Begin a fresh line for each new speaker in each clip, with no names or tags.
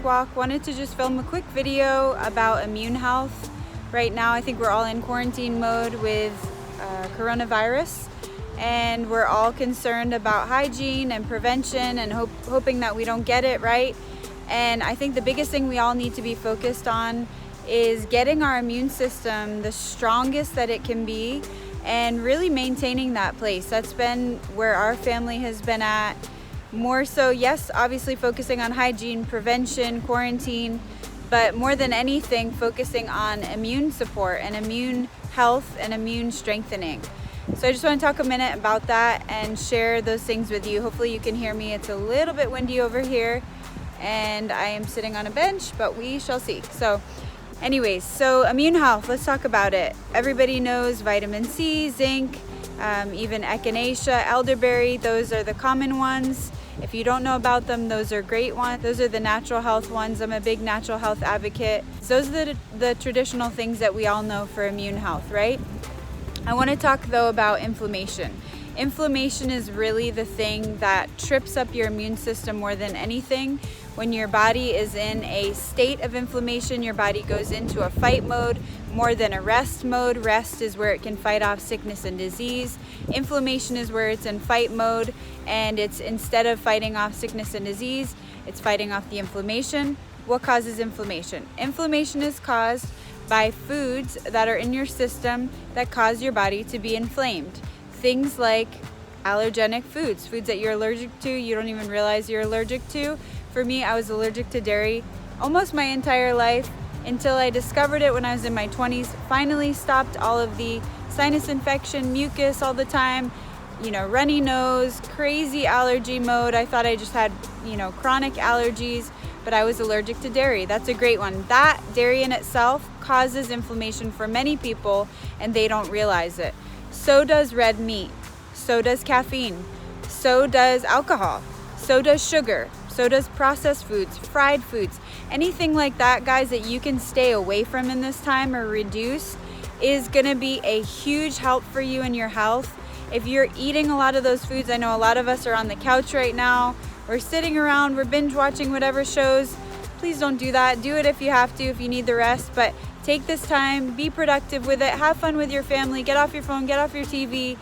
walk. Wanted to just film a quick video about immune health. Right now I think we're all in quarantine mode with coronavirus, and we're all concerned about hygiene and prevention and hoping that we don't get it, right? And I think the biggest thing we all need to be focused on is getting our immune system the strongest that it can be and really maintaining that place. That's been where our family has been at. More so, yes, obviously focusing on hygiene, prevention, quarantine, but more than anything, focusing on immune support and immune health and immune strengthening. So I just want to talk a minute about that and share those things with you. Hopefully you can hear me. It's a little bit windy over here and I am sitting on a bench, but we shall see. So anyways, so immune health, let's talk about it. Everybody knows vitamin C, zinc, even Echinacea, elderberry, those are the common ones. If you don't know about them, those are great ones. Those are the natural health ones. I'm a big natural health advocate. Those are the traditional things that we all know for immune health, right? I want to talk though about inflammation. Inflammation is really the thing that trips up your immune system more than anything. When your body is in a state of inflammation, your body goes into a fight mode more than a rest mode. Rest is where it can fight off sickness and disease. Inflammation is where it's in fight mode, and it's instead of fighting off sickness and disease, it's fighting off the inflammation. What causes inflammation? Inflammation is caused by foods that are in your system that cause your body to be inflamed. Things like allergenic foods, foods that you're allergic to, you don't even realize you're allergic to. For me, I was allergic to dairy almost my entire life until I discovered it when I was in my 20s. Finally stopped all of the sinus infection, mucus all the time, runny nose, crazy allergy mode. I thought I just had, chronic allergies, but I was allergic to dairy. That's a great one. That dairy in itself causes inflammation for many people and they don't realize it. So does red meat, so does caffeine, so does alcohol, so does sugar, so does processed foods, fried foods. Anything like that, guys, that you can stay away from in this time or reduce is gonna be a huge help for you in your health. If you're eating a lot of those foods, I know a lot of us are on the couch right now, we're sitting around, we're binge watching whatever shows. Please don't do that. Do it if you have to, if you need the rest, but take this time, be productive with it, have fun with your family, get off your phone, get off your TV,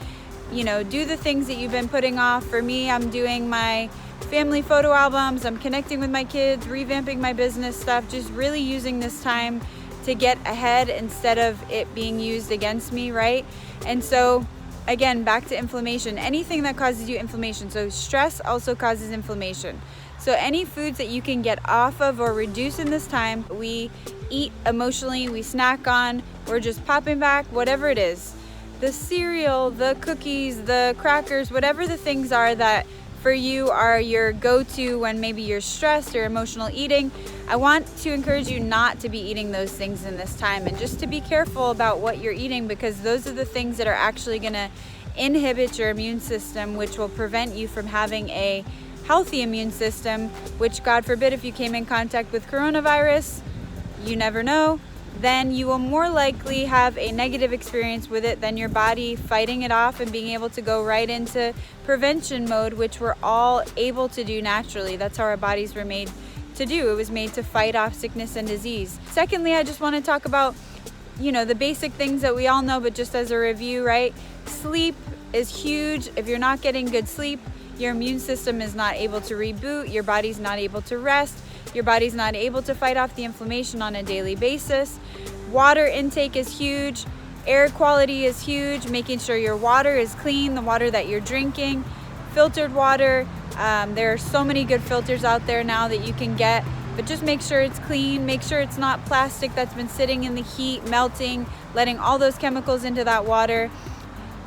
do the things that you've been putting off. For me, I'm doing my family photo albums, I'm connecting with my kids, revamping my business stuff, just really using this time to get ahead instead of it being used against me, right? And so again, back to inflammation, anything that causes you inflammation. So stress also causes inflammation. So any foods that you can get off of or reduce in this time, we eat emotionally, we snack on, we're just popping back, whatever it is. The cereal, the cookies, the crackers, whatever the things are that for you are your go-to when maybe you're stressed or emotional eating, I want to encourage you not to be eating those things in this time and just to be careful about what you're eating, because those are the things that are actually gonna inhibit your immune system, which will prevent you from having a healthy immune system, which God forbid if you came in contact with coronavirus, you never know, then you will more likely have a negative experience with it than your body fighting it off and being able to go right into prevention mode, which we're all able to do naturally. That's how our bodies were made to do. It was made to fight off sickness and disease. Secondly, I just want to talk about, the basic things that we all know, but just as a review, right? Sleep is huge. If you're not getting good sleep, your immune system is not able to reboot, your body's not able to rest, your body's not able to fight off the inflammation on a daily basis. Water intake is huge. Air quality is huge. Making sure your water is clean, the water that you're drinking. Filtered water. There are so many good filters out there now that you can get, but just make sure it's clean. Make sure it's not plastic that's been sitting in the heat, melting, letting all those chemicals into that water.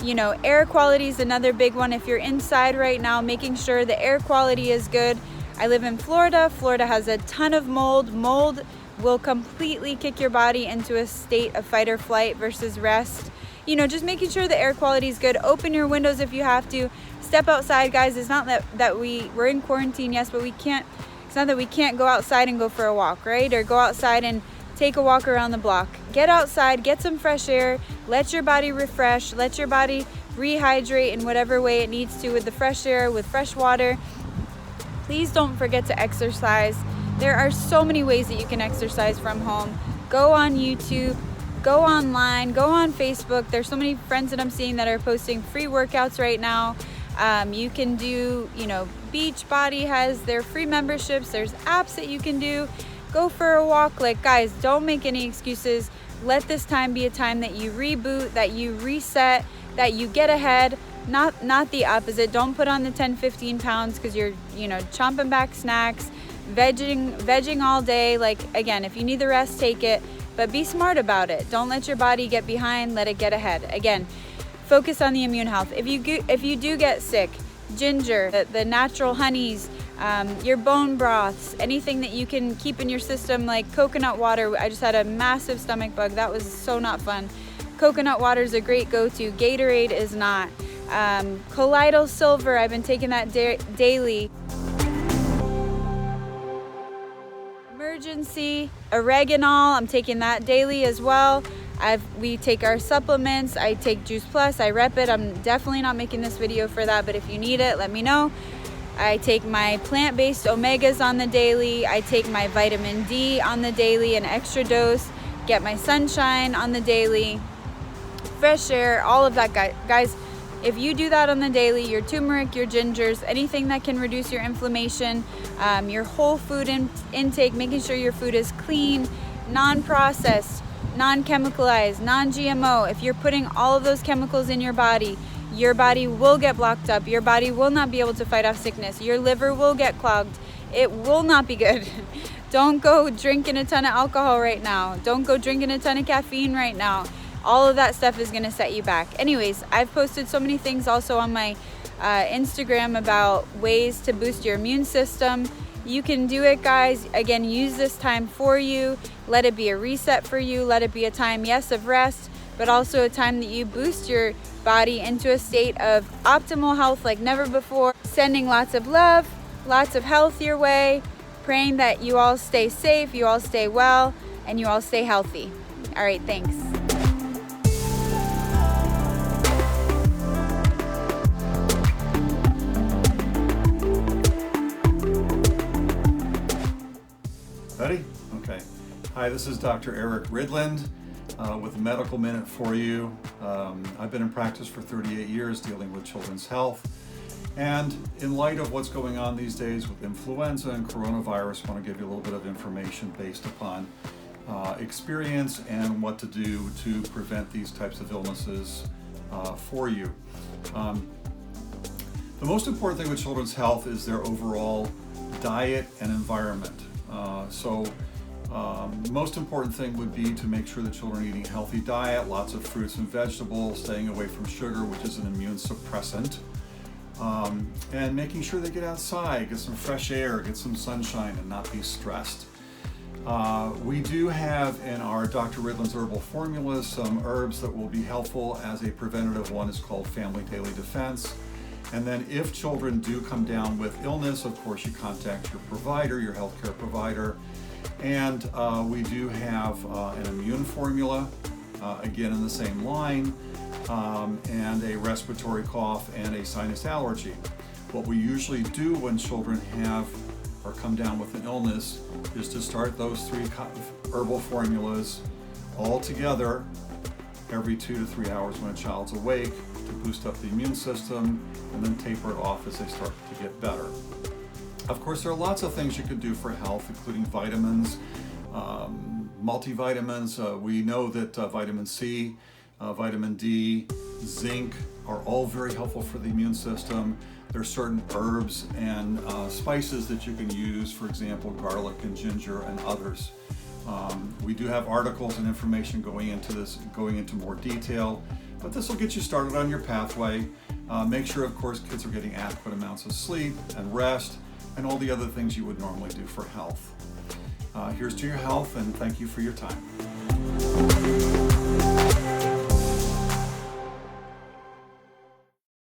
Air quality is another big one. If you're inside right now, making sure the air quality is good. I live in Florida. Florida has a ton of mold. Mold will completely kick your body into a state of fight or flight versus rest. Just making sure the air quality is good. Open your windows if you have to. Step outside, guys. It's not that we're in quarantine, yes, but it's not that we can't go outside and go for a walk, right? Or go outside and take a walk around the block. Get outside, get some fresh air, let your body refresh, let your body rehydrate in whatever way it needs to with the fresh air, with fresh water. Please don't forget to exercise. There are so many ways that you can exercise from home. Go on YouTube, go online, go on Facebook. There's so many friends that I'm seeing that are posting free workouts right now. You can do, Beachbody has their free memberships. There's apps that you can do. Go for a walk. Like, guys, don't make any excuses. Let this time be a time that you reboot, that you reset, that you get ahead, not the opposite. Don't put on the 10, 15 pounds because you're, chomping back snacks, vegging all day. Like, again, if you need the rest, take it, but be smart about it. Don't let your body get behind, let it get ahead. Again, focus on the immune health. If you do get sick, ginger, the natural honeys, your bone broths, anything that you can keep in your system, like coconut water. I just had a massive stomach bug. That was so not fun. Coconut water is a great go-to. Gatorade is not. Colloidal silver, I've been taking that daily. Emergency, oregano, I'm taking that daily as well. We take our supplements. I take Juice Plus, I rep it. I'm definitely not making this video for that, but if you need it, let me know. I take my plant-based omegas on the daily. I take my vitamin D on the daily, an extra dose. Get my sunshine on the daily. Fresh air, all of that, guys. If you do that on the daily, your turmeric, your gingers, anything that can reduce your inflammation, your whole food intake, making sure your food is clean, non-processed, non-chemicalized, non-GMO. If you're putting all of those chemicals in your body will get blocked up. Your body will not be able to fight off sickness. Your liver will get clogged. It will not be good. Don't go drinking a ton of alcohol right now. Don't go drinking a ton of caffeine right now. All of that stuff is going to set you back. Anyways, I've posted so many things also on my Instagram about ways to boost your immune system. You can do it, guys. Again, use this time for you. Let it be a reset for you. Let it be a time, yes, of rest, but also a time that you boost your body into a state of optimal health like never before. Sending lots of love, lots of health your way, praying that you all stay safe, you all stay well, and you all stay healthy. All right, thanks.
Ready? Okay. Hi, this is Dr. Eric Rydland with a Medical Minute for you. I've been in practice for 38 years dealing with children's health. And in light of what's going on these days with influenza and coronavirus, I want to give you a little bit of information based upon experience and what to do to prevent these types of illnesses for you. The most important thing with children's health is their overall diet and environment. Most important thing would be to make sure the children are eating a healthy diet, lots of fruits and vegetables, staying away from sugar, which is an immune suppressant, and making sure they get outside, get some fresh air, get some sunshine, and not be stressed. We do have in our Dr. Rydland's herbal formulas some herbs that will be helpful as a preventative. One is called Family Daily Defense. And then if children do come down with illness, of course you contact your provider, your healthcare provider. And we do have an immune formula, again in the same line, and a respiratory cough and a sinus allergy. What we usually do when children have or come down with an illness is to start those three herbal formulas all together every 2 to 3 hours when a child's awake to boost up the immune system, and then taper it off as they start to get better. Of course, there are lots of things you can do for health, including vitamins, multivitamins. We know that vitamin C, vitamin D, zinc are all very helpful for the immune system. There are certain herbs and spices that you can use, for example, garlic and ginger and others. We do have articles and information going into more detail, but this will get you started on your pathway. Make sure, of course, kids are getting adequate amounts of sleep and rest and all the other things you would normally do for health. Here's to your health, and thank you for your time.